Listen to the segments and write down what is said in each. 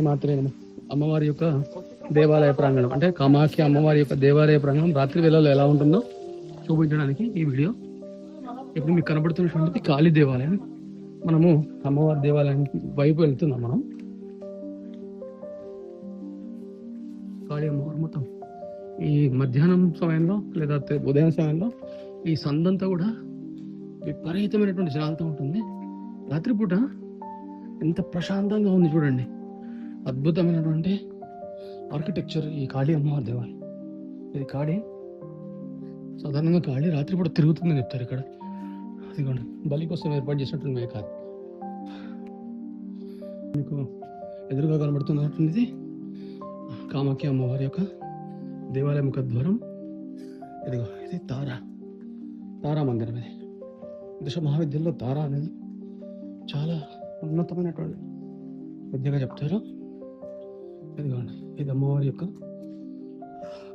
మాత్రమే అమ్మవారి యొక్క దేవాలయ ప్రాంగణం, అంటే కామాఖ్య అమ్మవారి యొక్క దేవాలయ ప్రాంగణం రాత్రి వేళల్లో ఎలా ఉంటుందో చూపించడానికి ఈ వీడియో. ఇప్పుడు మీకు కనబడుతున్నటువంటిది కాళీ దేవాలయం. మనము అమ్మవారి దేవాలయానికి వైపు వెళ్తున్నాం. మనం కాళీ అమ్మవారు మొత్తం ఈ మధ్యాహ్నం సమయంలో లేదా ఉదయం సమయంలో ఈ సందంతా కూడా విపరీతమైనటువంటి జనాలతో ఉంటుంది. రాత్రిపూట ఎంత ప్రశాంతంగా ఉంది చూడండి. అద్భుతమైనటువంటి ఆర్కిటెక్చర్ ఈ కాళీ అమ్మవారి దేవాలయం. ఇది కాళీ, సాధారణంగా కాళీ రాత్రిపూట తిరుగుతుందని చెప్తారు. ఇక్కడ అదిగోండి బలి కోసం ఏర్పాటు చేసినట్టు కాదు. మీకు ఎదురుగా కనబడుతున్నటువంటిది కామాఖ్య అమ్మవారి యొక్క దేవాలయ ముఖద్వారం. ఇదిగో ఇది తారా మందిరం. ఇది దశ మహావిద్యల్లో తారా అనేది చాలా ఉన్నతమైనటువంటి విద్యగా చెప్తారు. ఇదిగోండి ఇది అమ్మవారి యొక్క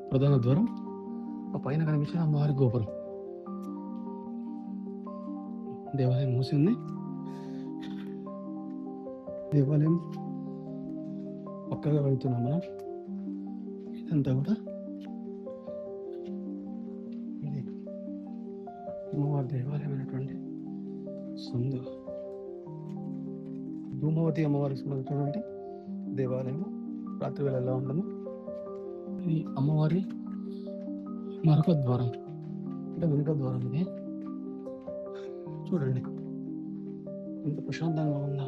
ప్రధాన ద్వారం. ఆ పైన కనిపించిన అమ్మవారి గోపురం. దేవాలయం మూసి ఉంది. దేవాలయం పక్కగా వెళ్తున్నాం మనం. ఇదంతా కూడా ఇది అమ్మవారి దేవాలయం అయినటువంటి సందు. ధూమవతి అమ్మవారికి సంబంధించినటువంటి దేవాలయం రాత్రి వేళ ఎలా ఉండదు. ఇది అమ్మవారి మరొక ద్వారం, అంటే వెనుక ద్వారం. ఇది చూడండి ఎంత ప్రశాంతంగా ఉందా.